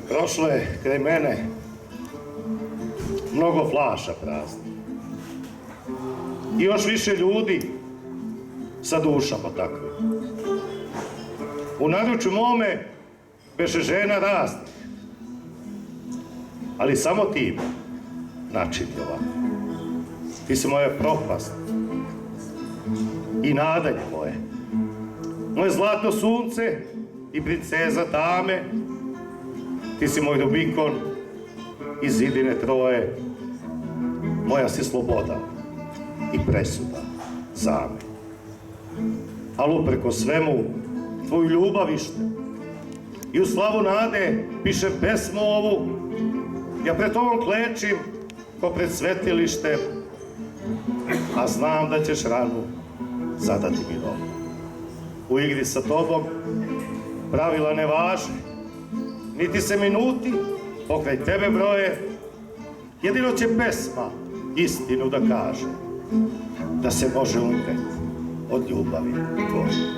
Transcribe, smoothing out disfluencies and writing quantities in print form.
Prošlo je kraj mene mnogo flaša praznih. I još više ljudi sa dušama takvim. U naručju mome beše žena raznih, ali samo ti načini ovako. Ti si moja propast i nadanje moje. Moje zlato sunce i princeza dame, ti si moj Rubikon i zidine Troje, moja si sloboda i presuda za me. Ali upreko svemu, tvoju ljubav ište i u slavu nade pišem pesmu ovu, ja pred tobom klečim ko pred svetilištem, a znam da ćeš ranu zadati mi novu. U igri sa tobom pravila ne važe, niti se minuti pokraj tebe broje, jedino će pesma istinu da kaže, da se može umreti od ljubavi tvoje.